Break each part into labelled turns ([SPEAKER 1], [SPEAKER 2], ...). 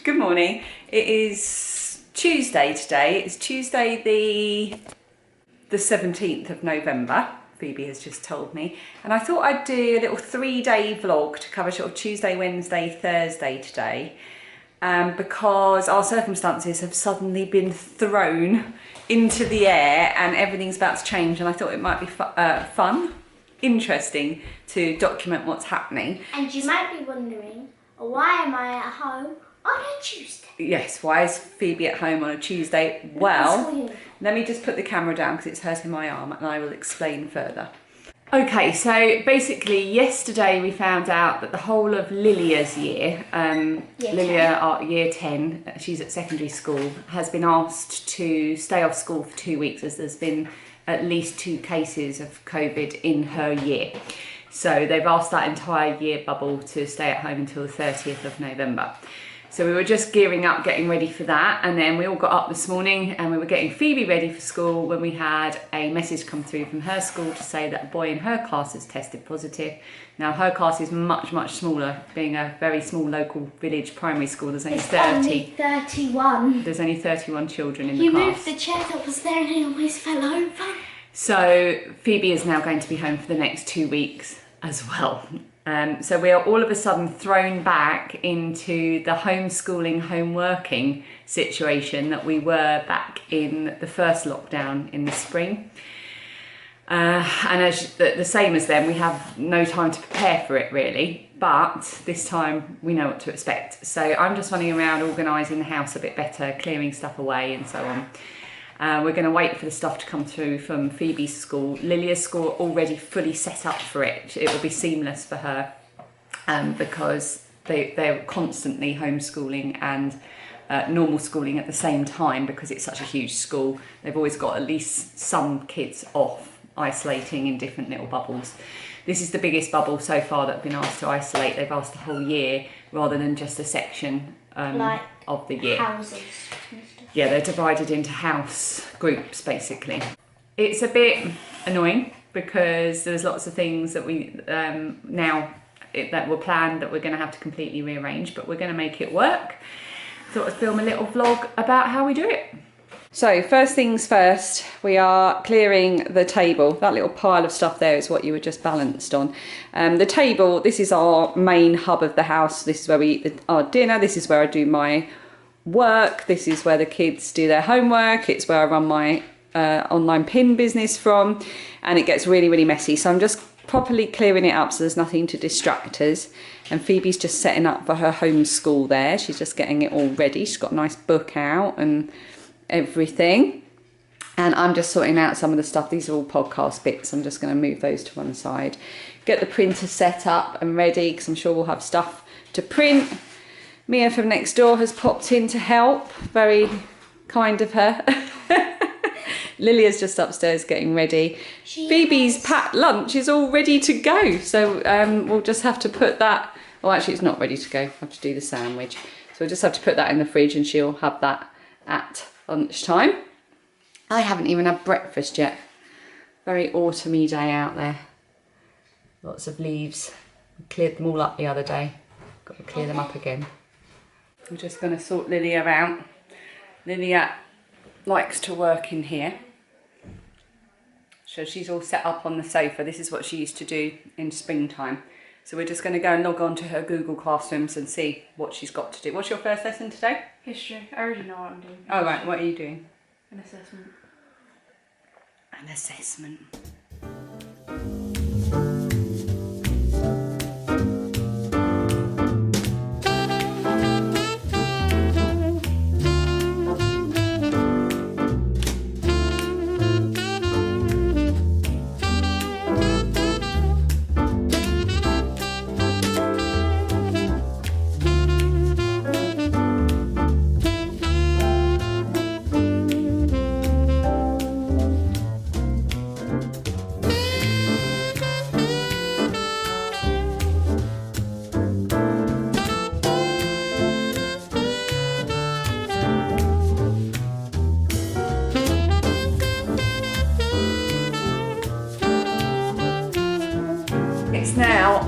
[SPEAKER 1] Good morning. It is Tuesday today. It's Tuesday the 17th of November. Phoebe has just told me. And I thought I'd do a little 3-day vlog to cover sort of Tuesday, Wednesday, Thursday today. Because our circumstances have suddenly been thrown into the air and everything's about to change, and I thought it might be fun, interesting to document what's happening.
[SPEAKER 2] And you might be wondering, why am I at home on a Tuesday?
[SPEAKER 1] Yes, why is Phoebe at home on a Tuesday? Well, let me just put the camera down because it's hurting my arm and I will explain further. Okay, so basically yesterday we found out that the whole of Lilia's year, Lilia, year 10, she's at secondary school, has been asked to stay off school for 2 weeks as there's been at least 2 cases of COVID in her year. So they've asked that entire year bubble to stay at home until the 30th of November. So we were just gearing up, getting ready for that, and then we all got up this morning and we were getting Phoebe ready for school when we had a message come through from her school to say that a boy in her class has tested positive. Now her class is much, much smaller, being a very small local village primary school. There's only 30.
[SPEAKER 2] Only 31.
[SPEAKER 1] There's only 31 children in the
[SPEAKER 2] You
[SPEAKER 1] class.
[SPEAKER 2] moved the chair that was there and it almost fell over.
[SPEAKER 1] So Phoebe is now going to be home for the next 2 weeks as well. So we are all of a sudden thrown back into the homeschooling, home working situation that we were back in the first lockdown in the spring. And as the same as then, we have no time to prepare for it really, but this time we know what to expect. So I'm just running around organising the house a bit better, clearing stuff away and so on. We're going to wait for the stuff to come through from Phoebe's school. Lilia's school already fully set up for it. It will be seamless for her because they're constantly homeschooling and normal schooling at the same time because it's such a huge school. They've always got at least some kids off, isolating in different little bubbles. This is the biggest bubble so far that have been asked to isolate. They've asked the whole year rather than just a section of the year.
[SPEAKER 2] Houses.
[SPEAKER 1] Yeah, they're divided into house groups, basically. It's a bit annoying because there's lots of things that we that were planned that we're going to have to completely rearrange, but we're going to make it work. Thought I'd film a little vlog about how we do it. So first things first, we are clearing the table. That little pile of stuff there is what you were just balanced on. The table, this is our main hub of the house. This is where we eat our dinner. This is where I do my work. This is where the kids do their homework. It's where I run my online pin business from, and it gets really, really messy. So I'm just properly clearing it up so there's nothing to distract us. And Phoebe's just setting up for her homeschool there. She's just getting it all ready. She's got a nice book out and everything. And I'm just sorting out some of the stuff. These are all podcast bits. I'm just going to move those to one side. Get the printer set up and ready because I'm sure we'll have stuff to print. Mia from next door has popped in to help. Very kind of her. Lilia's just upstairs getting ready. Phoebe's packed lunch is all ready to go. So we'll just have to put that... Oh, actually, it's not ready to go. I have to do the sandwich. So we'll just have to put that in the fridge and she'll have that at lunchtime. I haven't even had breakfast yet. Very autumny day out there. Lots of leaves. We cleared them all up the other day. Got to clear them up again. We're just going to sort Lilia out. Lilia likes to work in here. So she's all set up on the sofa. This is what she used to do in springtime. So we're just going to go and log on to her Google Classrooms and see what she's got to do. What's your first lesson today?
[SPEAKER 3] History. I already know what I'm doing.
[SPEAKER 1] Oh right, what are you doing?
[SPEAKER 3] An assessment.
[SPEAKER 1] An assessment. It's now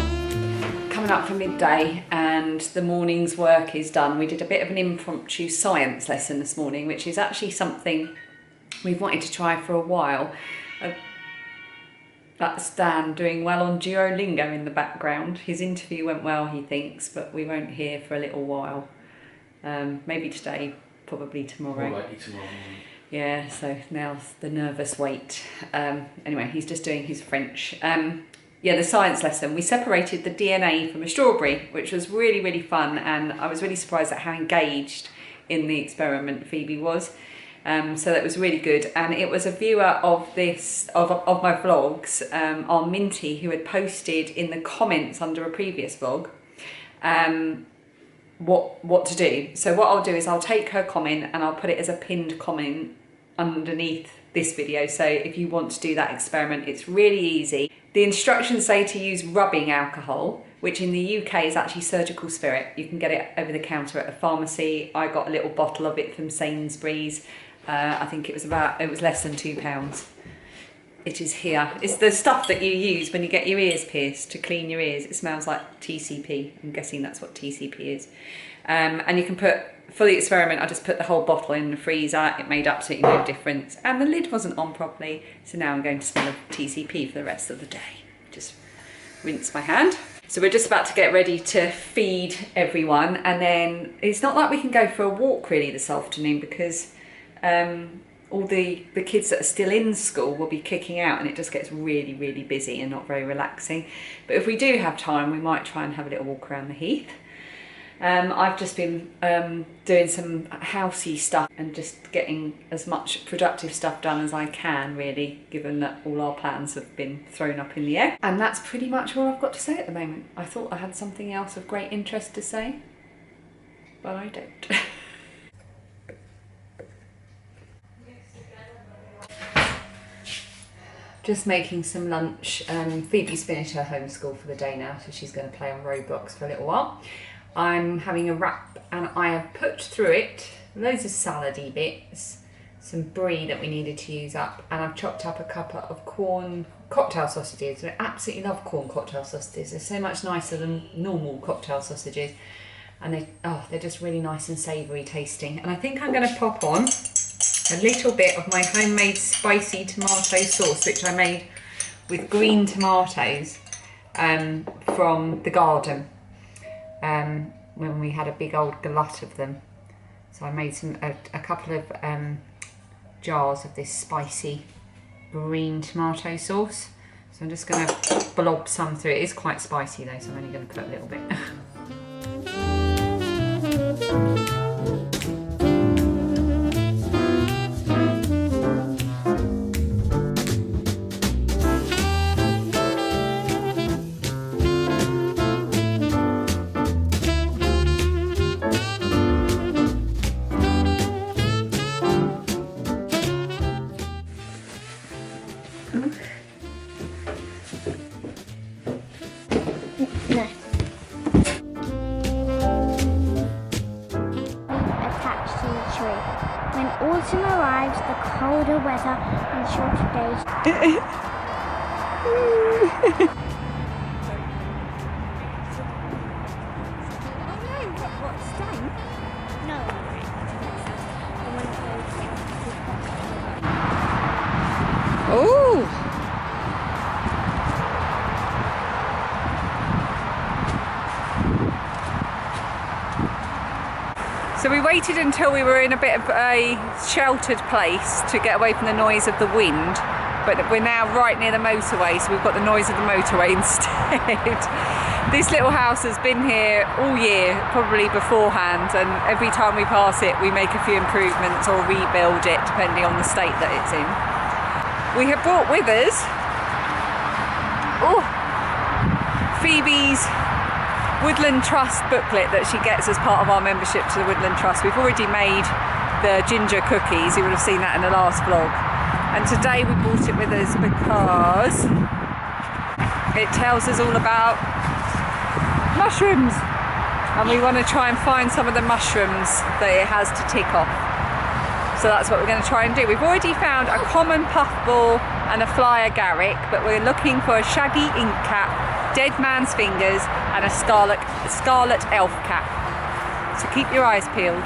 [SPEAKER 1] coming up for midday and and the morning's work is done. We did a bit of an impromptu science lesson this morning, which is actually something we've wanted to try for a while. That's Dan doing well on Duolingo in the background. His interview went well, he thinks, but we won't hear for a little while. Maybe today, probably tomorrow.
[SPEAKER 4] More likely tomorrow morning.
[SPEAKER 1] Yeah, so now's the nervous wait. Anyway, he's just doing his French. Yeah, the science lesson. We separated the DNA from a strawberry, which was really, really fun, and I was really surprised at how engaged in the experiment Phoebe was. So that was really good, and it was a viewer of my vlogs, our Minty, who had posted in the comments under a previous vlog what to do. So what I'll do is I'll take her comment and I'll put it as a pinned comment underneath this video. So if you want to do that experiment, it's really easy. The instructions say to use rubbing alcohol, which in the UK is actually surgical spirit. You can get it over the counter at a pharmacy. I got a little bottle of it from Sainsbury's. I think it was less than £2. It is here. It's the stuff that you use when you get your ears pierced to clean your ears. It smells like TCP. I'm guessing that's what TCP is. And you can put, for the experiment, I just put the whole bottle in the freezer. It made absolutely no difference. And the lid wasn't on properly. So now I'm going to smell of TCP for the rest of the day. Just rinse my hand. So we're just about to get ready to feed everyone. And then it's not like we can go for a walk really this afternoon because all the kids that are still in school will be kicking out and it just gets really, really busy and not very relaxing. But if we do have time, we might try and have a little walk around the heath. I've just been doing some housey stuff and just getting as much productive stuff done as I can, really, given that all our plans have been thrown up in the air. And that's pretty much all I've got to say at the moment. I thought I had something else of great interest to say, but I don't. Just making some lunch. Phoebe's finished her homeschool for the day now, so she's going to play on Roblox for a little while. I'm having a wrap and I have put through it loads of salady bits, some brie that we needed to use up, and I've chopped up a couple of corn cocktail sausages. I absolutely love corn cocktail sausages. They're so much nicer than normal cocktail sausages, and they're just really nice and savoury tasting. And I think I'm going to pop on a little bit of my homemade spicy tomato sauce, which I made with green tomatoes from the garden when we had a big old glut of them. So I made a couple of jars of this spicy green tomato sauce. So I'm just going to blob some through. It is quite spicy though, so I'm only going to put a little bit.
[SPEAKER 2] Autumn arrives, the colder weather and shorter days.
[SPEAKER 1] Oh! So we waited until we were in a bit of a sheltered place to get away from the noise of the wind, but we're now right near the motorway, so we've got the noise of the motorway instead. This little house has been here all year, probably beforehand, and every time we pass it we make a few improvements or rebuild it depending on the state that it's in. We have brought with us Phoebe's Woodland Trust booklet that she gets as part of our membership to the Woodland Trust. We've already made the ginger cookies, you would have seen that in the last vlog. And today we brought it with us because it tells us all about mushrooms. And we want to try and find some of the mushrooms that it has to tick off. So that's what we're going to try and do. We've already found a common puffball and a fly agaric, but we're looking for a shaggy ink cap dead man's fingers, and a scarlet elf cap. So keep your eyes peeled.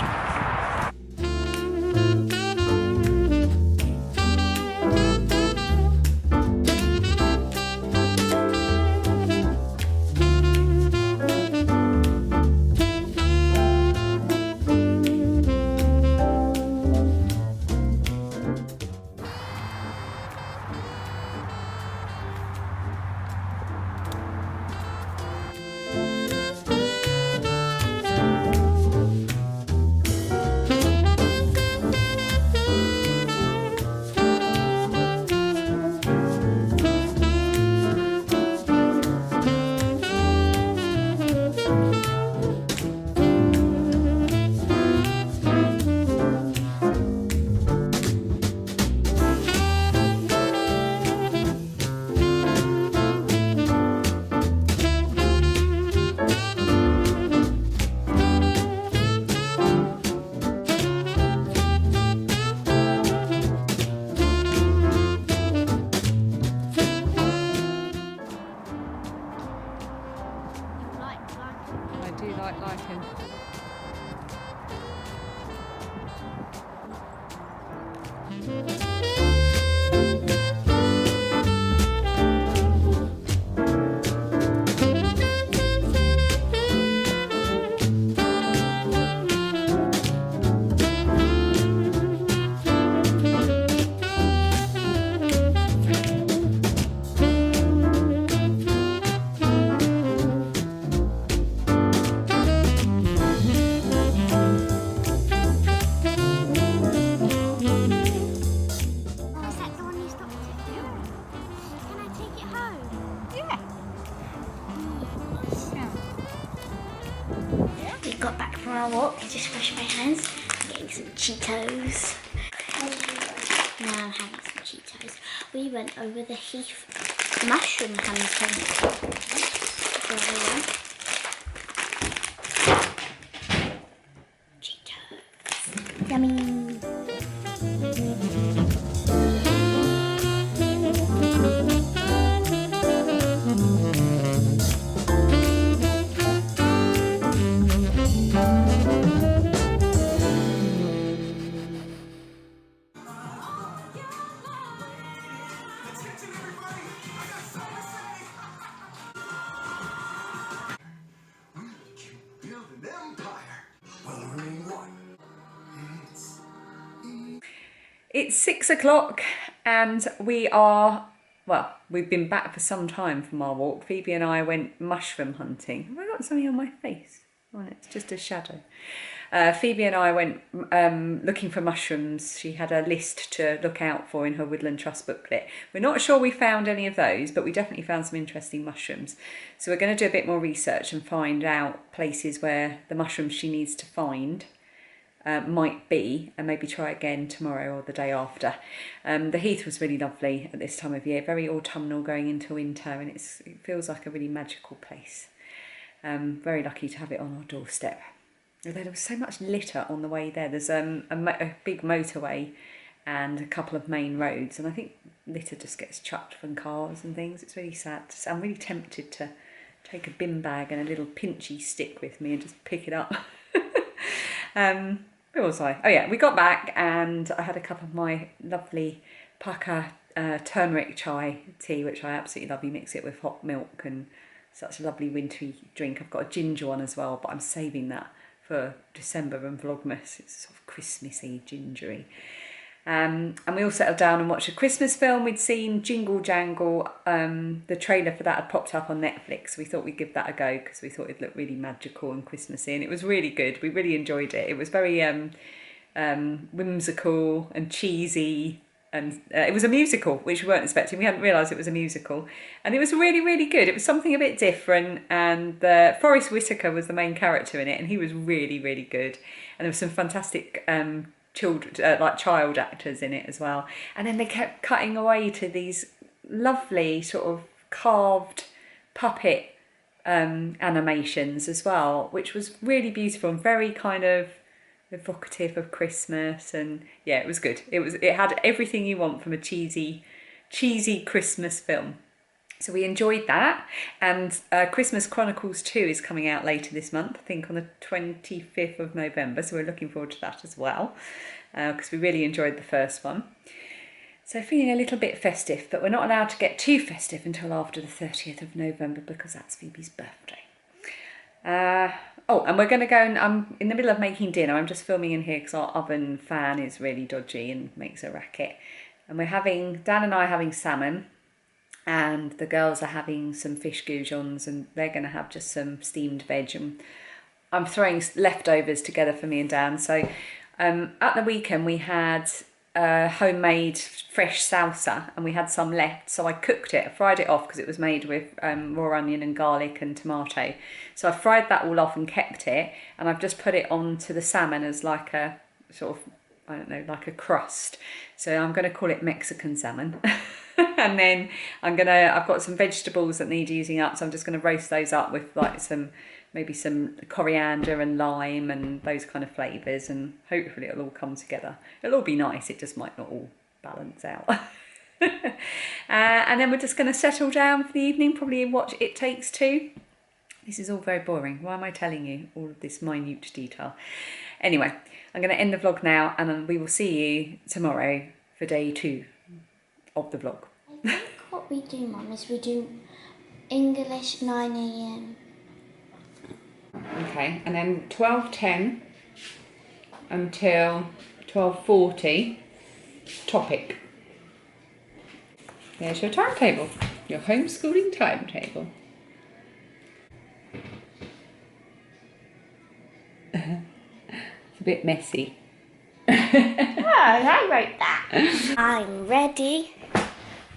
[SPEAKER 1] I do like lichen.
[SPEAKER 2] We got back from our walk, just washed my hands, getting some Cheetos. Now I'm having some Cheetos. We went over the heath mushroom hunting. Cheetos. Yummy.
[SPEAKER 1] It's 6 o'clock and we are, well, we've been back for some time from our walk. Phoebe and I went mushroom hunting. Have I got something on my face? Oh, it's just a shadow. Phoebe and I went looking for mushrooms. She had a list to look out for in her Woodland Trust booklet. We're not sure we found any of those, but we definitely found some interesting mushrooms. So we're going to do a bit more research and find out places where the mushrooms she needs to find might be, and maybe try again tomorrow or the day after. The heath was really lovely at this time of year, very autumnal going into winter, and it feels like a really magical place. Very lucky to have it on our doorstep. Although there was so much litter on the way there. There's a big motorway and a couple of main roads, and I think litter just gets chucked from cars and things. It's really sad. I'm really tempted to take a bin bag and a little pinchy stick with me and just pick it up. Where was I? Oh yeah, we got back and I had a cup of my lovely Pukka turmeric chai tea, which I absolutely love. You mix it with hot milk and such a lovely wintry drink. I've got a ginger one as well, but I'm saving that for December and Vlogmas. It's sort of Christmassy, gingery. And we all settled down and watched a Christmas film. We'd seen Jingle Jangle. The trailer for that had popped up on Netflix. We thought we'd give that a go because we thought it looked really magical and Christmassy, and it was really good. We really enjoyed it. It was very whimsical and cheesy, and it was a musical, which we weren't expecting. We hadn't realised it was a musical, and it was really, really good. It was something a bit different, and Forrest Whitaker was the main character in it, and he was really, really good. And there were some fantastic child actors in it as well, and then they kept cutting away to these lovely sort of carved puppet animations as well, which was really beautiful and very kind of evocative of Christmas. And yeah, it was good. It had everything you want from a cheesy Christmas film. So we enjoyed that, and Christmas Chronicles 2 is coming out later this month, I think on the 25th of November, so we're looking forward to that as well, because we really enjoyed the first one. So feeling a little bit festive, but we're not allowed to get too festive until after the 30th of November because that's Phoebe's birthday. Oh, and we're going to go, and I'm in the middle of making dinner. I'm just filming in here because our oven fan is really dodgy and makes a racket. And Dan and I are having salmon, and the girls are having some fish goujons, and they're going to have just some steamed veg. And I'm throwing leftovers together for me and Dan. So at the weekend we had homemade fresh salsa, and we had some left, so I cooked it. I fried it off because it was made with raw onion and garlic and tomato. So I fried that all off and kept it, and I've just put it onto the salmon as like a sort of, I don't know, like a crust. So I'm going to call it Mexican salmon. And then I've got some vegetables that need using up, so I'm just going to roast those up with like maybe some coriander and lime and those kind of flavours, and hopefully it'll all come together. It'll all be nice, it just might not all balance out. And then we're just going to settle down for the evening, probably watch It Takes Two. This is all very boring. Why am I telling you all of this minute detail? Anyway, I'm going to end the vlog now, and then we will see you tomorrow for day 2 of the vlog.
[SPEAKER 2] I think what we do, Mum, is we do English 9 AM.
[SPEAKER 1] Okay, and then 12:10 until 12:40, topic. There's your timetable, your homeschooling timetable. It's a bit messy.
[SPEAKER 2] Oh, I wrote that. I'm ready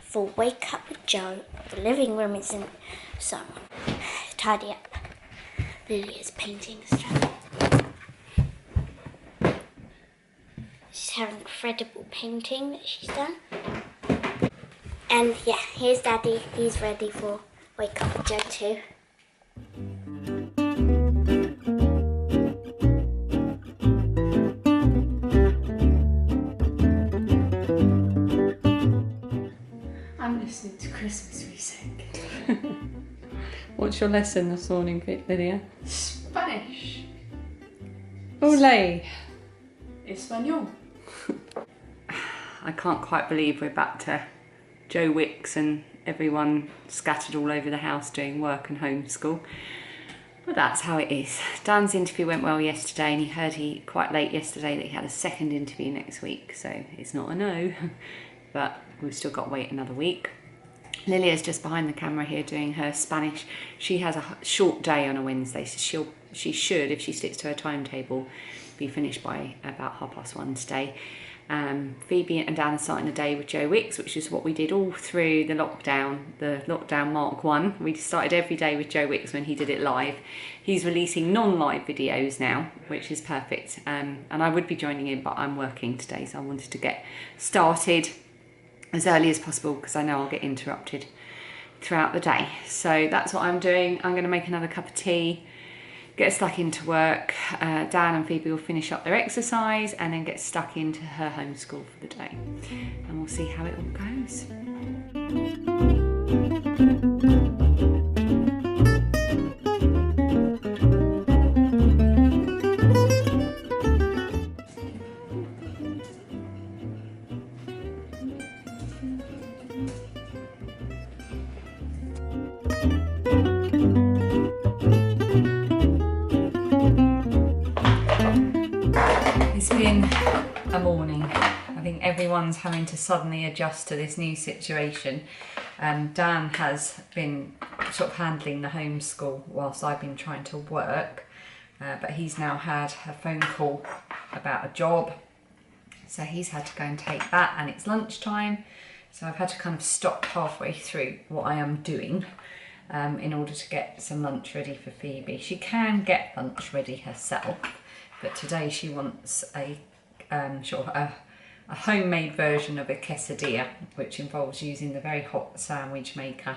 [SPEAKER 2] for Wake Up with Joe. The living room isn't, so tidy up. Lily is painting stuff. This is her incredible painting that she's done. And yeah, here's Daddy. He's ready for Wake Up with Joe too.
[SPEAKER 3] I'm listening to Christmas music.
[SPEAKER 1] What's your lesson this morning, Lydia?
[SPEAKER 3] Spanish.
[SPEAKER 1] Ole!
[SPEAKER 3] Espanol.
[SPEAKER 1] I can't quite believe we're back to Joe Wicks and everyone scattered all over the house doing work and homeschool. But that's how it is. Dan's interview went well yesterday, and he heard quite late yesterday that he had a second interview next week, so it's not a no, but we've still got to wait another week. Lilia's just behind the camera here doing her Spanish. She has a short day on a Wednesday, so she should, if she sticks to her timetable, be finished by about 1:30 today. Phoebe and Dan are starting the day with Joe Wicks, which is what we did all through the lockdown Mark 1. We started every day with Joe Wicks when he did it live. He's releasing non-live videos now, which is perfect. And I would be joining in, but I'm working today, so I wanted to get started as early as possible because I know I'll get interrupted throughout the day. So that's what I'm doing. I'm going to make another cup of tea, get stuck into work. Dan and Phoebe will finish up their exercise and then get stuck into her homeschool for the day. And we'll see how it all goes. It's been a morning. I think everyone's having to suddenly adjust to this new situation. Dan has been sort of handling the homeschool whilst I've been trying to work, but he's now had a phone call about a job, so he's had to go and take that, and it's lunchtime, so I've had to kind of stop halfway through what I am doing in order to get some lunch ready for Phoebe. She can get lunch ready herself, but today she wants a homemade version of a quesadilla, which involves using the very hot sandwich maker,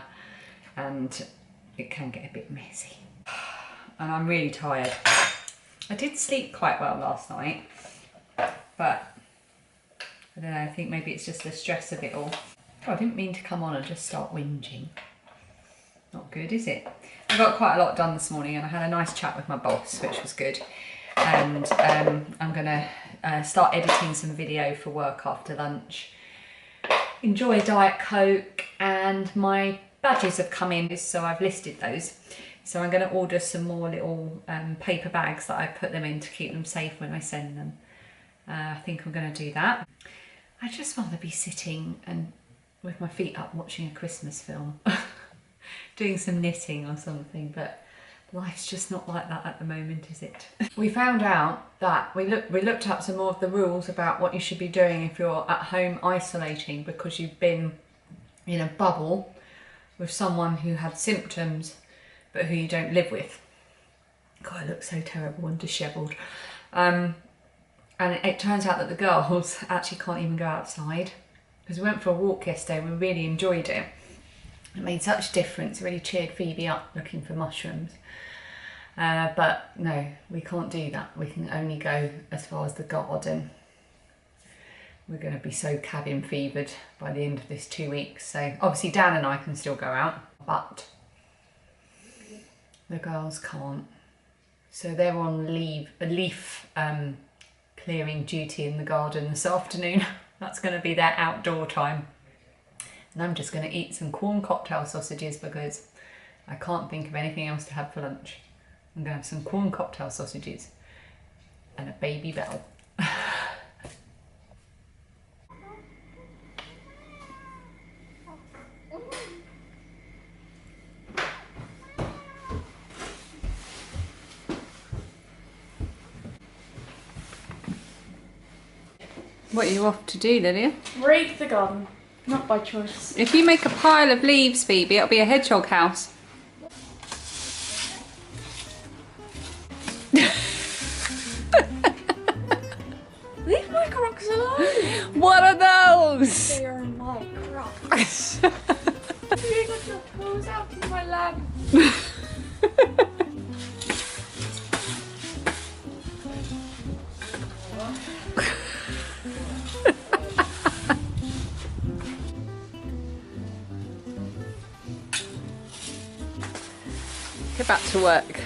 [SPEAKER 1] and it can get a bit messy. And I'm really tired. I did sleep quite well last night, but I don't know, I think maybe it's just the stress of it all. Oh, I didn't mean to come on and just start whinging. Not good, is it? I got quite a lot done this morning and I had a nice chat with my boss, which was good. And I'm gonna start editing some video for work after lunch. Enjoy a Diet Coke, and my badges have come in, so I've listed those. So I'm gonna order some more little paper bags that I put them in to keep them safe when I send them. I think I'm gonna do that. I'd just rather be sitting and with my feet up watching a Christmas film. Doing some knitting or something, but life's just not like that at the moment, is it? We found out that we looked up some more of the rules about what you should be doing if you're at home isolating because you've been in a bubble with someone who had symptoms but who you don't live with. God, I look so terrible and dishevelled. And it turns out that the girls actually can't even go outside, because we went for a walk yesterday and we really enjoyed it. It made such a difference. It really cheered Phoebe up looking for mushrooms. But no, we can't do that. We can only go as far as the garden. We're going to be so cabin fevered by the end of this 2 weeks. So obviously Dan and I can still go out, but the girls can't. So they're on leaf clearing duty in the garden this afternoon. That's going to be their outdoor time. And I'm just going to eat some corn cocktail sausages because I can't think of anything else to have for lunch. I'm going to have some corn cocktail sausages and a baby bell. What are you off to do, Lydia?
[SPEAKER 3] Rake the garden. Not by choice.
[SPEAKER 1] If you make a pile of leaves, Phoebe, it'll be a hedgehog house.
[SPEAKER 3] Leave my crocs alone!
[SPEAKER 1] What are those?
[SPEAKER 3] They are my crocs. You got your toes out in my lap.
[SPEAKER 1] Get back to work.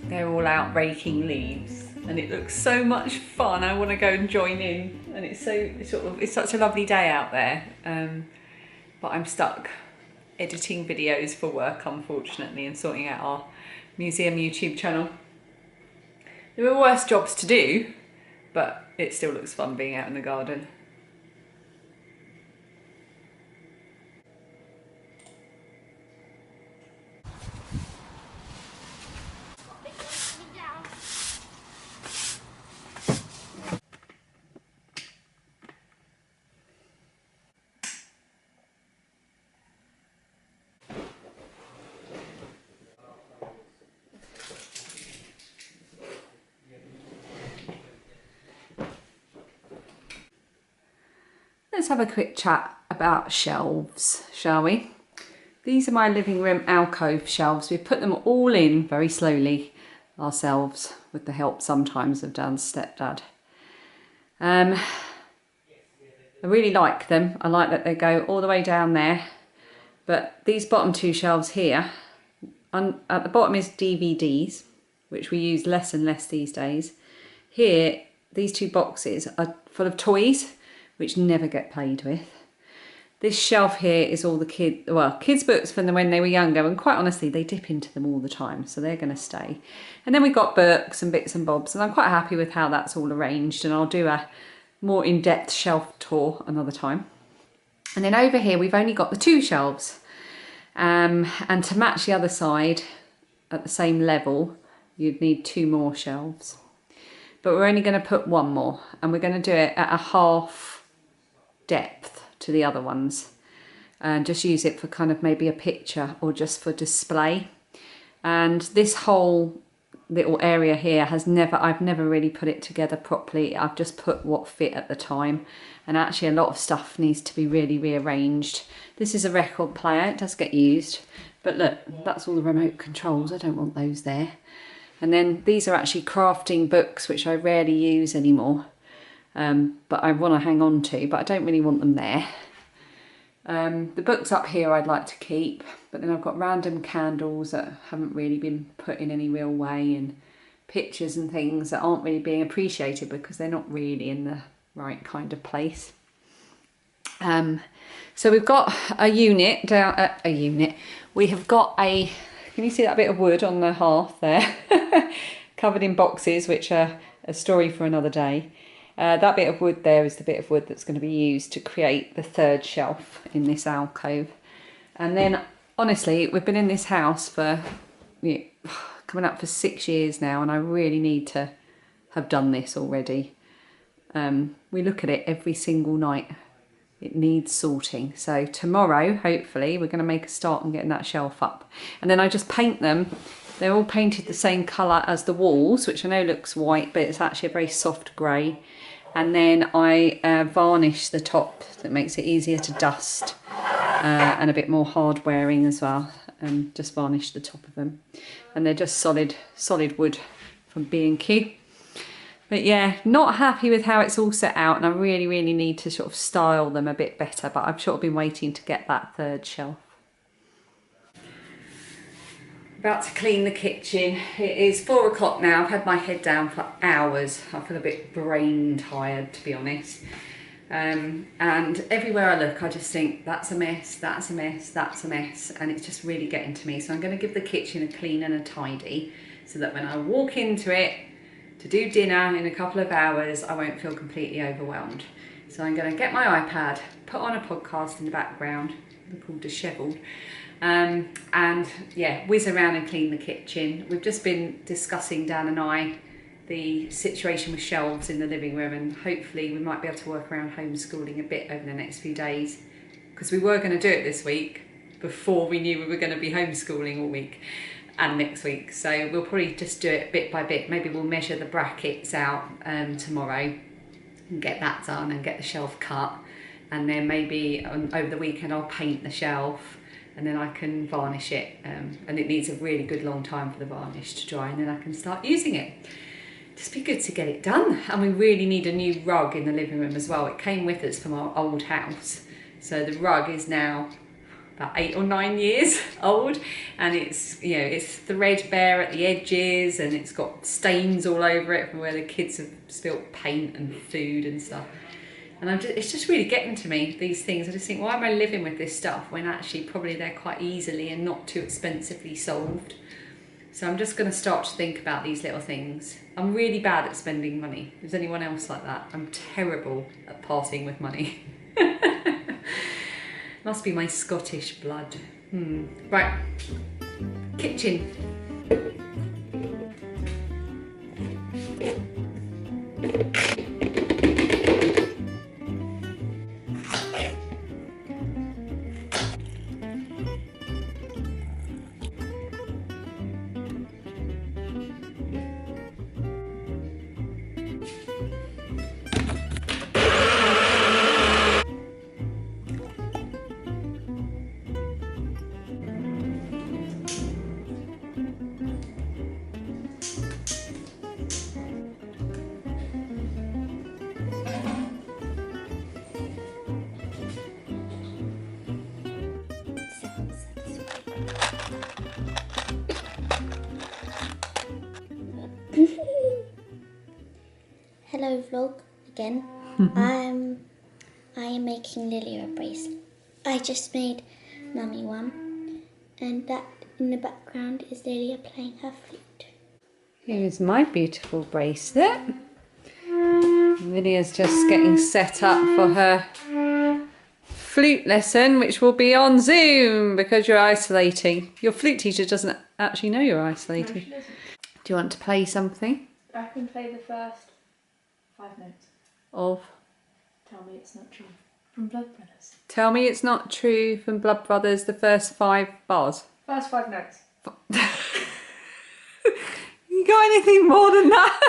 [SPEAKER 1] They're all out raking leaves and it looks so much fun. I want to go and join in, and it's such a lovely day out there. But I'm stuck editing videos for work, unfortunately, and sorting out our museum YouTube channel. There are worse jobs to do, but it still looks fun being out in the garden. Let's have a quick chat about shelves, shall we? These are my living room alcove shelves. We put them all in very slowly ourselves, with the help sometimes of Dan's stepdad. I really like them. I like that they go all the way down there. But these bottom two shelves here, at the bottom is DVDs, which we use less and less these days. Here, these two boxes are full of toys, which never get played with. This shelf here is all the kids' books from when they were younger, and quite honestly, they dip into them all the time, so they're going to stay. And then we've got books and bits and bobs, and I'm quite happy with how that's all arranged, and I'll do a more in-depth shelf tour another time. And then over here, we've only got the two shelves. And to match the other side at the same level, you'd need two more shelves. But we're only going to put one more, and we're going to do it at a half depth to the other ones, and just use it for kind of maybe a picture or just for display. And this whole little area here I've never really put it together properly. I've just put what fit at the time, and actually a lot of stuff needs to be really rearranged. This is a record player, it does get used, but look, that's all the remote controls. I don't want those there. And then these are actually crafting books, which I rarely use anymore, but I want to hang on to, but I don't really want them there. The books up here I'd like to keep, but then I've got random candles that haven't really been put in any real way, and pictures and things that aren't really being appreciated because they're not really in the right kind of place. So we've got a unit down at a unit. We have got a, can you see that bit of wood on the hearth there? Covered in boxes, which are a story for another day. That bit of wood there is the bit of wood that's going to be used to create the third shelf in this alcove. And then, honestly, we've been in this house for coming up for 6 years now, and I really need to have done this already. We look at it every single night. It needs sorting. So tomorrow, hopefully, we're going to make a start on getting that shelf up. And then I just paint them. They're all painted the same colour as the walls, which I know looks white, but it's actually a very soft grey. And then I varnish the top. That makes it easier to dust and a bit more hard wearing as well. And just varnish the top of them. And they're just solid wood from B&Q. But yeah, not happy with how it's all set out, and I really, really need to sort of style them a bit better, but I've sort of been waiting to get that third shelf. About to clean the kitchen. It is 4 o'clock now. I've had my head down for hours. I feel a bit brain tired, to be honest. And everywhere I look, I just think, that's a mess, that's a mess, that's a mess, and it's just really getting to me. So I'm going to give the kitchen a clean and a tidy, so that when I walk into it, to do dinner in a couple of hours, I won't feel completely overwhelmed. So I'm going to get my iPad, put on a podcast in the background, called Dishevelled, and yeah, whiz around and clean the kitchen. We've just been discussing, Dan and I, the situation with shelves in the living room, and hopefully we might be able to work around homeschooling a bit over the next few days, because we were going to do it this week before we knew we were going to be homeschooling all week and next week. So we'll probably just do it bit by bit. Maybe we'll measure the brackets out tomorrow and get that done and get the shelf cut, and then maybe over the weekend I'll paint the shelf, and then I can varnish it, and it needs a really good long time for the varnish to dry, and then I can start using it. Just be good to get it done. And we really need a new rug in the living room as well. It came with us from our old house, so the rug is now about 8 or 9 years old, and it's, you know, it's threadbare at the edges, and it's got stains all over it from where the kids have spilt paint and food and stuff. And it's just really getting to me, these things. I just think, why am I living with this stuff when actually probably they're quite easily and not too expensively solved? So I'm just going to start to think about these little things. I'm really bad at spending money. Is anyone else like that? I'm terrible at parting with money. Must be my Scottish blood. Right, kitchen.
[SPEAKER 2] Hello vlog again. I am making Lily a bracelet. I just made Mummy one, and that in the background is Lilia playing her flute.
[SPEAKER 1] Here is my beautiful bracelet. Lydia's just getting set up for her flute lesson, which will be on Zoom because you're isolating. Your flute teacher doesn't actually know you're isolating.
[SPEAKER 3] No, she doesn't.
[SPEAKER 1] Do you want to play something?
[SPEAKER 3] I can play the first 5 notes.
[SPEAKER 1] Of?
[SPEAKER 3] Tell Me It's Not True from Blood Brothers.
[SPEAKER 1] Tell Me It's Not True from Blood Brothers, the first 5 bars.
[SPEAKER 3] First 5 notes.
[SPEAKER 1] You got anything more than that?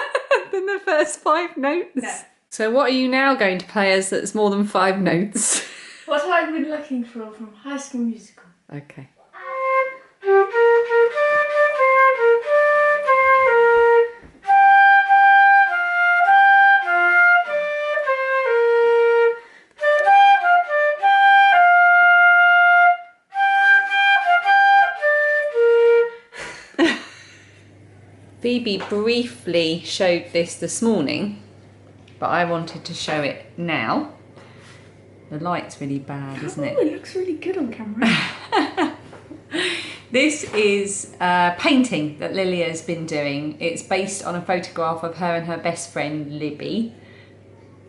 [SPEAKER 1] Than the first 5 notes?
[SPEAKER 3] No.
[SPEAKER 1] So what are you now going to play us that's more than 5 notes?
[SPEAKER 3] What I've been looking for from High School Musical.
[SPEAKER 1] Okay. Phoebe briefly showed this morning, but I wanted to show it now. The light's really bad, isn't it?
[SPEAKER 3] Oh, it looks really good on camera.
[SPEAKER 1] This is a painting that Lilia's been doing. It's based on a photograph of her and her best friend, Libby.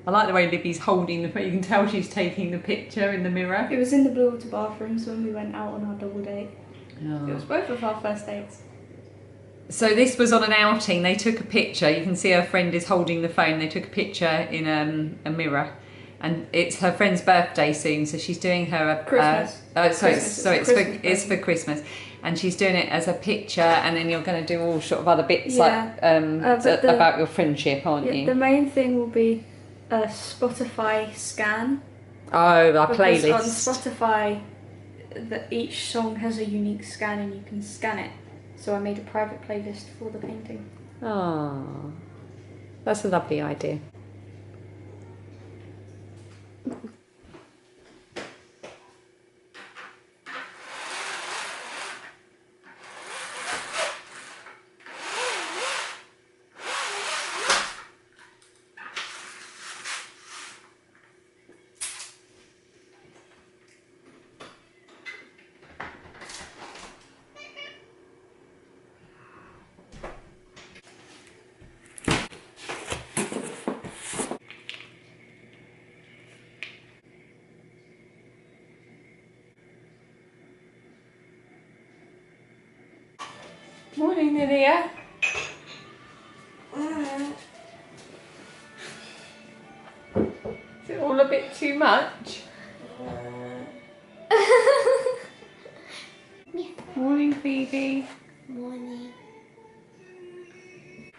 [SPEAKER 1] I like the way Libby's holding the photo. You can tell she's taking the picture in the mirror.
[SPEAKER 3] It was in the blue water bathrooms when we went out on our double date.
[SPEAKER 1] Oh.
[SPEAKER 3] It was both of our first dates.
[SPEAKER 1] So this was on an outing. They took a picture. You can see her friend is holding the phone. They took a picture in a mirror. And it's her friend's birthday soon, so she's doing her
[SPEAKER 3] Christmas.
[SPEAKER 1] It's for Christmas, and she's doing it as a picture, and then you're going to do all sort of other bits about your friendship, aren't you?
[SPEAKER 3] The main thing will be a Spotify scan.
[SPEAKER 1] Oh, our
[SPEAKER 3] because
[SPEAKER 1] playlist.
[SPEAKER 3] on Spotify, each song has a unique scan, and you can scan it. So I made a private playlist for the painting.
[SPEAKER 1] Oh, that's a lovely idea. Morning, Lilia. Is it all a bit too much? Morning, Phoebe.
[SPEAKER 2] Morning.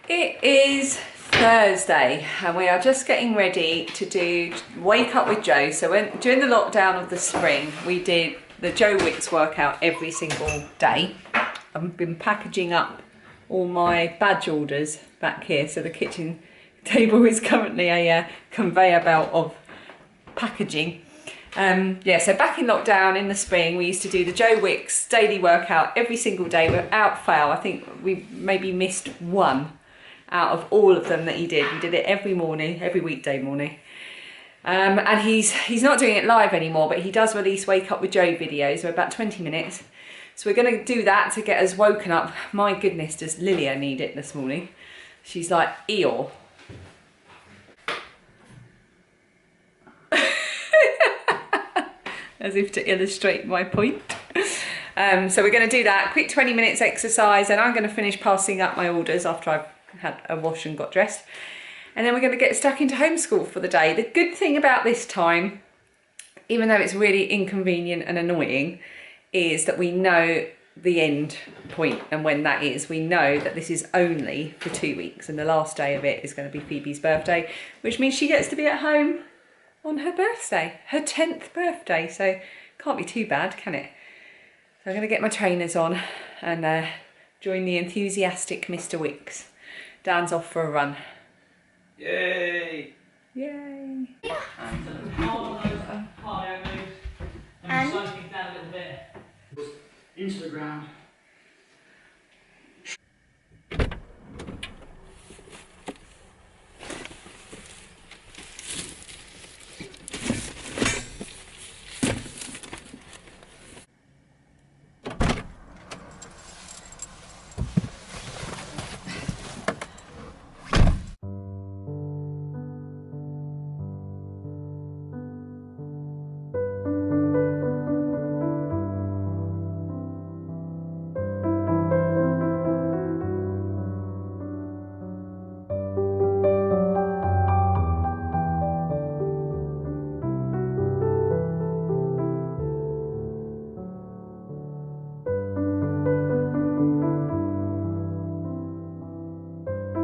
[SPEAKER 1] It is Thursday and we are just getting ready to do Wake Up with Joe. So during the lockdown of the spring, we did the Joe Wicks workout every single day. I've been packaging up all my badge orders back here. So the kitchen table is currently a conveyor belt of packaging. So back in lockdown in the spring, we used to do the Joe Wicks daily workout every single day without fail. I think we maybe missed one out of all of them that he did. We did it every morning, every weekday morning. And he's not doing it live anymore, but he does release Wake Up with Joe videos. They're about 20 minutes. So we're going to do that to get us woken up. My goodness, does Lilia need it this morning? She's like Eeyore. As if to illustrate my point. So we're going to do that, quick 20 minutes exercise, and I'm going to finish passing up my orders after I've had a wash and got dressed. And then we're going to get stuck into homeschool for the day. The good thing about this time, even though it's really inconvenient and annoying, is that we know the end point and when that is. We know that this is only for 2 weeks, and the last day of it is going to be Phoebe's birthday, which means she gets to be at home on her birthday, her 10th birthday, so can't be too bad, can it? So I'm going to get my trainers on and join the enthusiastic Mr. Wicks. Dan's off for a run.
[SPEAKER 4] Yay!
[SPEAKER 1] Yay!
[SPEAKER 4] And sliding down a little bit. Into the ground.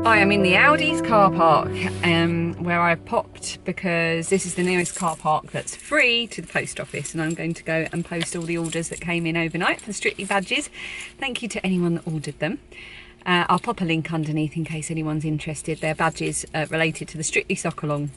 [SPEAKER 1] I am in the Audi's car park where I've popped because this is the nearest car park that's free to the post office, and I'm going to go and post all the orders that came in overnight for the Strictly badges. Thank you to anyone that ordered them. I'll pop a link underneath in case anyone's interested. They're badges related to the Strictly Sock Along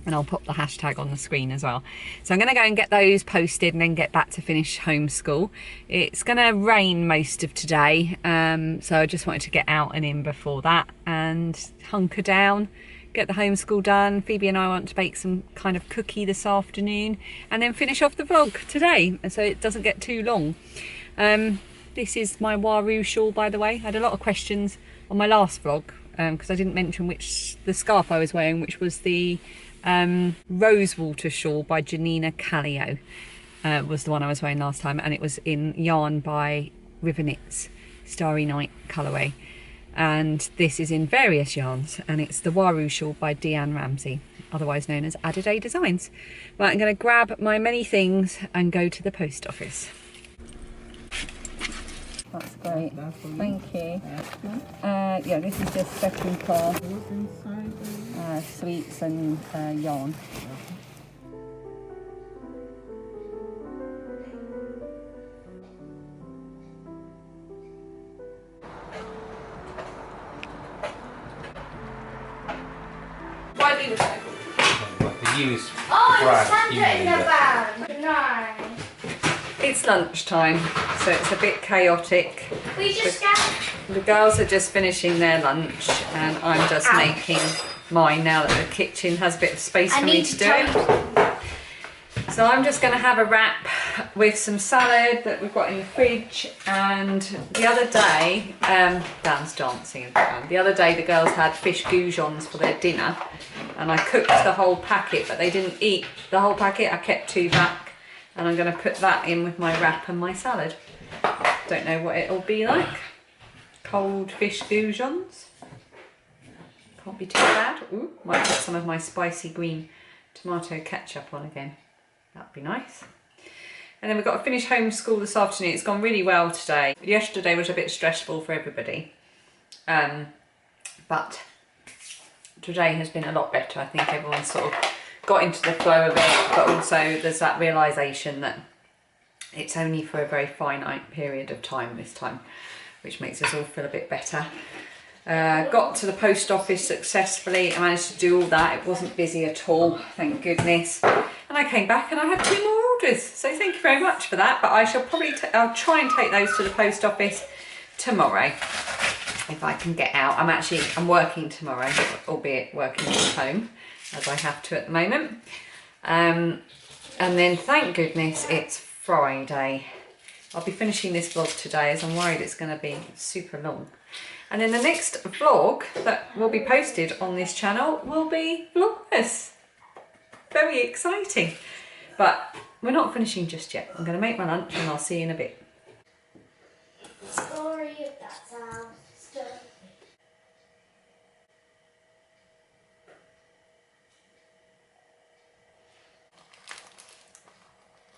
[SPEAKER 1] and I'll pop the hashtag on the screen as well. So I'm going to go and get those posted and then get back to finish homeschool. It's going to rain most of today, so I just wanted to get out and in before that and hunker down, get the homeschool done. Phoebe and I want to bake some kind of cookie this afternoon and then finish off the vlog today, so it doesn't get too long. This is my Waru shawl, by the way. I had a lot of questions on my last vlog because I didn't mention the scarf I was wearing, which was the Rosewater shawl by Janina Callio, was the one I was wearing last time, and it was in yarn by River Knits Starry Night colourway, and this is in various yarns, and it's the Waru shawl by Deanne Ramsey, otherwise known as Adiday Designs. Right, I'm going to grab my many things and go to the post office. That's great, thank you. Yeah, this is just second class sweets and yarn. Widely recycled.
[SPEAKER 4] The use.
[SPEAKER 2] Oh, Sandra in the van. No.
[SPEAKER 1] It's lunchtime, so it's a bit chaotic.
[SPEAKER 2] We just got.
[SPEAKER 1] The girls are just finishing their lunch and I'm just making mine now that the kitchen has a bit of space for me to do it. So I'm just going to have a wrap with some salad that we've got in the fridge, and the other day, Dan's dancing in the background. The other day the girls had fish goujons for their dinner and I cooked the whole packet, but they didn't eat the whole packet. I kept 2 back and I'm going to put that in with my wrap and my salad. Don't know what it'll be like. Cold fish goujons. Can't be too bad. Ooh, might put some of my spicy green tomato ketchup on again. That'd be nice. And then we've got to finish homeschool this afternoon. It's gone really well today. Yesterday was a bit stressful for everybody. But today has been a lot better. I think everyone's sort of got into the flow of it, but also there's that realisation that it's only for a very finite period of time this time, which makes us all feel a bit better. Got to the post office successfully. I managed to do all that. It wasn't busy at all, thank goodness. And I came back and I had 2 more orders. So thank you very much for that. But I shall probably, I'll try and take those to the post office tomorrow if I can get out. I'm working tomorrow, albeit working from home as I have to at the moment. And then thank goodness it's Friday. I'll be finishing this vlog today as I'm worried it's going to be super long. And then the next vlog that will be posted on this channel will be Vlogmas. Very exciting. But we're not finishing just yet. I'm going to make my lunch and I'll see you in a bit.
[SPEAKER 2] Sorry if that sounds disturbing.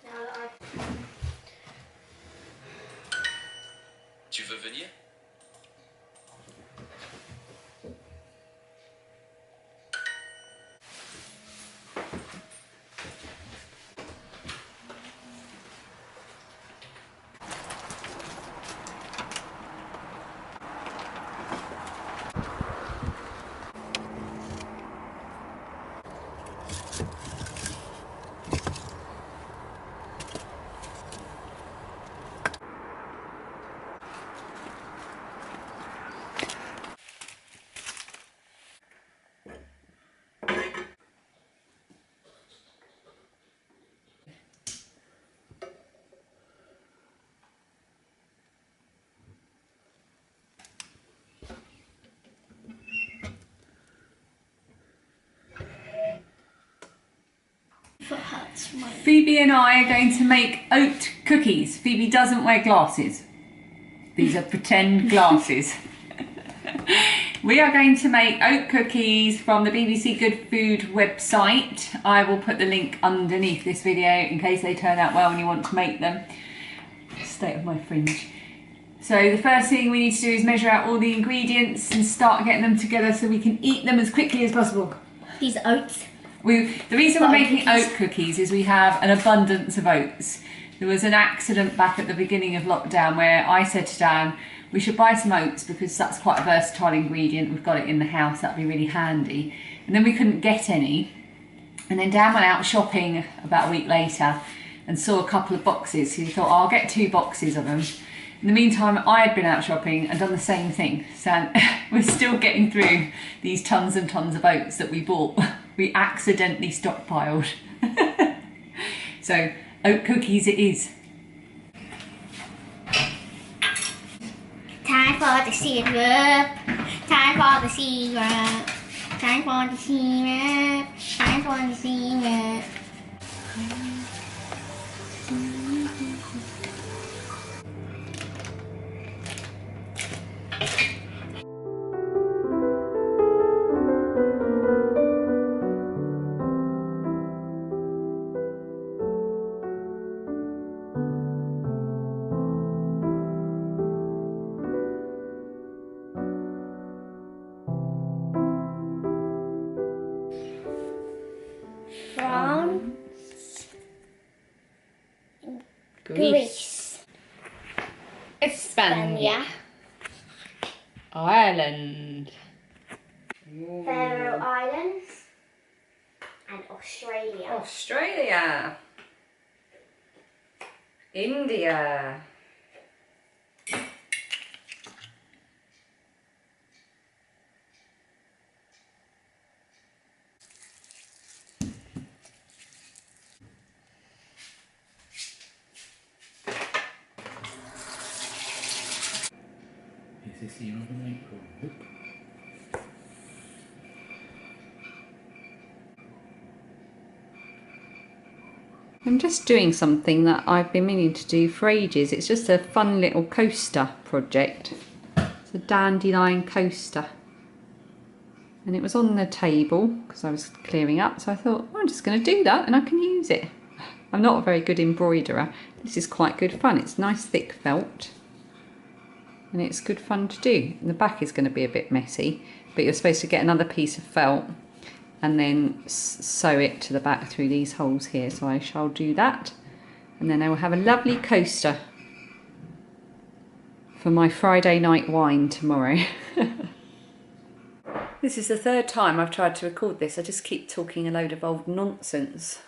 [SPEAKER 2] Now that I've...
[SPEAKER 5] Tu veux venir?
[SPEAKER 1] Phoebe and I are going to make oat cookies. Phoebe doesn't wear glasses. These are pretend glasses. We are going to make oat cookies from the BBC Good Food website. I will put the link underneath this video in case they turn out well and you want to make them. State of my fringe. So the first thing we need to do is measure out all the ingredients and start getting them together so we can eat them as quickly as possible.
[SPEAKER 2] These oats.
[SPEAKER 1] The reason we're making oat cookies is we have an abundance of oats. There was an accident back at the beginning of lockdown where I said to Dan, we should buy some oats because that's quite a versatile ingredient. We've got it in the house, that'd be really handy. And then we couldn't get any. And then Dan went out shopping about a week later and saw a couple of boxes. He thought, oh, I'll get 2 boxes of them. In the meantime, I had been out shopping and done the same thing. So we're still getting through these tons and tons of oats that we bought. We accidentally stockpiled. So oat cookies it is.
[SPEAKER 2] Time for the syrup. Time for the syrup. Time for the syrup. Time for the syrup. From Greece.
[SPEAKER 1] España. Ireland.
[SPEAKER 2] Faroe Islands. And Australia.
[SPEAKER 1] Australia. India.
[SPEAKER 4] Is this the year of April? Nope.
[SPEAKER 1] I'm just doing something that I've been meaning to do for ages. It's just a fun little coaster project. It's a dandelion coaster. And it was on the table because I was clearing up. So I thought, oh, I'm just going to do that and I can use it. I'm not a very good embroiderer. This is quite good fun. It's nice thick felt. And it's good fun to do. And the back is going to be a bit messy. But you're supposed to get another piece of felt and then sew it to the back through these holes here. So I shall do that. And then I will have a lovely coaster for my Friday night wine tomorrow. This is the 3rd time I've tried to record this. I just keep talking a load of old nonsense.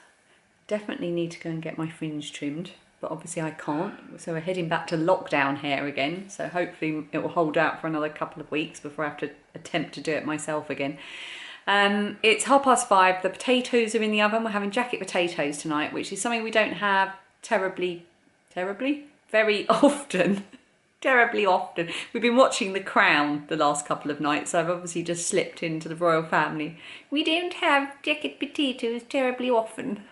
[SPEAKER 1] Definitely need to go and get my fringe trimmed, but obviously I can't. So we're heading back to lockdown hair again. So hopefully it will hold out for another couple of weeks before I have to attempt to do it myself again. It's 5:30. The potatoes are in the oven. We're having jacket potatoes tonight, which is something we don't have very often. Terribly often. We've been watching The Crown the last couple of nights, so I've obviously just slipped into the royal family. We don't have jacket potatoes terribly often.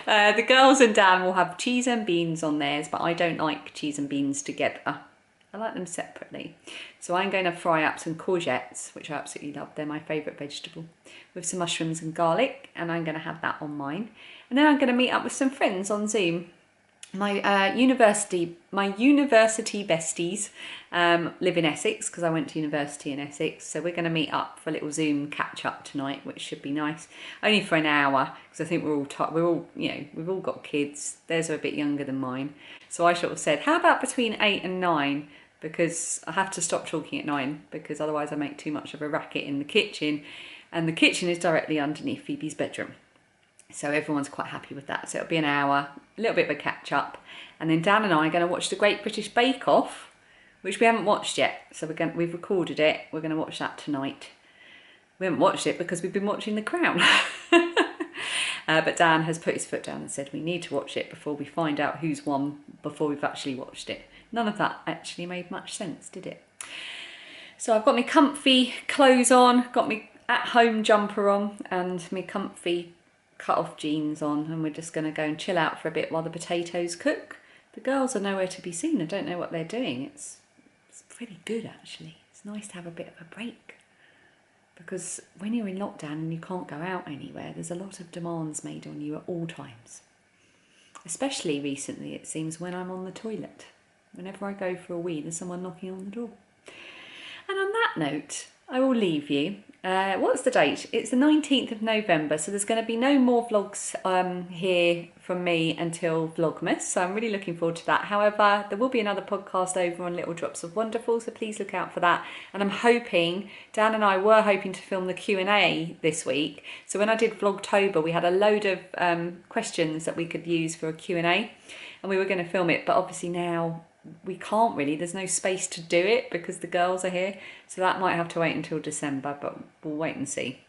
[SPEAKER 1] The girls and Dan will have cheese and beans on theirs, but I don't like cheese and beans together. I like them separately. So I'm going to fry up some courgettes, which I absolutely love. They're my favourite vegetable, with some mushrooms and garlic, and I'm going to have that on mine. And then I'm going to meet up with some friends on Zoom. My university besties live in Essex because I went to university in Essex. So we're going to meet up for a little Zoom catch up tonight, which should be nice. Only for an hour because I think we've all got kids. Theirs are a bit younger than mine. So I sort of said, how about between 8 and 9? Because I have to stop talking at 9 because otherwise I make too much of a racket in the kitchen, and the kitchen is directly underneath Phoebe's bedroom. So everyone's quite happy with that. So it'll be an hour, a little bit of a catch up. And then Dan and I are going to watch the Great British Bake Off, which we haven't watched yet. So we've recorded it. We're going to watch that tonight. We haven't watched it because we've been watching The Crown. But Dan has put his foot down and said we need to watch it before we find out who's won, before we've actually watched it. None of that actually made much sense, did it? So I've got my comfy clothes on, got my at-home jumper on and my comfy cut-off jeans on, and we're just going to go and chill out for a bit while the potatoes cook. The girls are nowhere to be seen. I don't know what they're doing. It's pretty good, actually. It's nice to have a bit of a break. Because when you're in lockdown and you can't go out anywhere, there's a lot of demands made on you at all times. Especially recently, it seems, when I'm on the toilet. Whenever I go for a wee, there's someone knocking on the door. And on that note, I will leave you. What's the date? It's the 19th of November, so there's going to be no more vlogs here from me until Vlogmas, so I'm really looking forward to that. However, there will be another podcast over on Little Drops of Wonderful, so please look out for that. And I'm hoping, Dan and I were hoping to film the Q&A this week, so when I did Vlogtober, we had a load of questions that we could use for a Q&A, and we were going to film it, but obviously now we can't really, there's no space to do it because the girls are here, so that might have to wait until December, but we'll wait and see.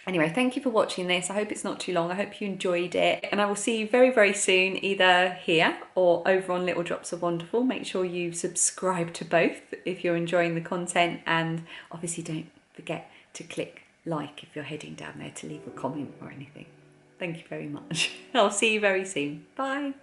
[SPEAKER 1] Anyway, thank you for watching this. I hope it's not too long. I hope you enjoyed it, and I will see you very, very soon, either here or over on Little Drops of Wonderful. Make sure you subscribe to both if you're enjoying the content, and obviously don't forget to click like if you're heading down there to leave a comment or anything. Thank you very much. I'll see you very soon. Bye.